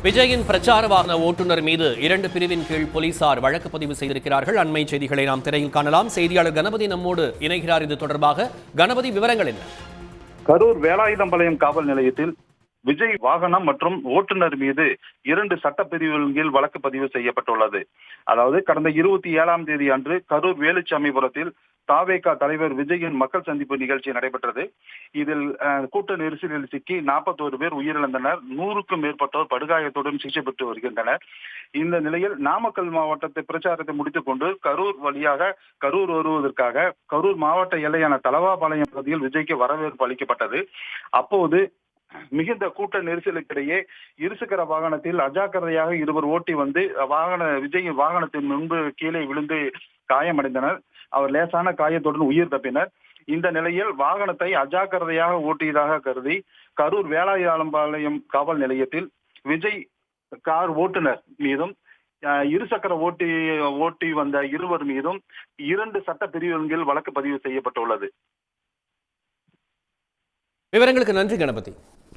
விஜயின் பிரச்சார வாகன ஓட்டுநர் மீது 2 பிரிவின் கீழ் போலீசார் வழக்கு பதிவு செய்திருக்கிறார்கள். அண்மை செய்திகளை நாம் திரையில் காணலாம். செய்தியாளர் கணபதி நம்மோடு இணைகிறார். இது தொடர்பாக கணபதி, விவரங்கள் என்ன? கரூர் வேலாயுதம்பாளையம் காவல் நிலையத்தில் விஜய் வாகனம் மற்றும் ஓட்டுநர் மீது 2 சட்டப்பிரிவுகளின் கீழ் வழக்கு பதிவு செய்யப்பட்டுள்ளது. அதாவது கடந்த 27ஆம் தேதி அன்று கரூர் வேலுச்சாமிபுரத்தில் தாவேகா தலைவர் விஜயின் மக்கள் சந்திப்பு நிகழ்ச்சி நடைபெற்றது. இதில் கூட்ட நெரிசலில் சிக்கி 41 பேர் உயிரிழந்தனர். 100க்கும் மேற்பட்டோர் படுகாயத்துடன் சிகிச்சை பெற்று வருகின்றனர். இந்த நிலையில் நாமக்கல் மாவட்டத்தை பிரச்சாரத்தை முடித்துக் கொண்டு கரூர் வழியாக கரூர் வருவதற்காக கரூர் மாவட்ட எல்லையான தலவாபாளையம் பகுதியில் விஜய்க்கு வரவேற்பு அளிக்கப்பட்டது. அப்போது மிகுந்த கூட்ட நெரிசலுக்கிடையே இருசக்கர வாகனத்தில் அஜாக்கிரதையாக இருவர் ஓட்டி வந்து விஜய் வாகனத்தின் முன்பு கீழே விழுந்து காயமடைந்தனர். அவர் லேசான காயத்துடன் உயிர் தப்பினர். இந்த நிலையில் வாகனத்தை அஜாக்கிரதையாக ஓட்டியதாக கருதி கரூர் வேலாயுதம்பாளையம் காவல் நிலையத்தில் விஜய் கார் ஓட்டுநர் மீதும் இருசக்கர ஓட்டி வந்த இருவர் மீதும் 2 சட்ட பிரிவுகளில் வழக்கு பதிவு செய்யப்பட்டுள்ளது. விவரங்களுக்கு நன்றி கணபதி.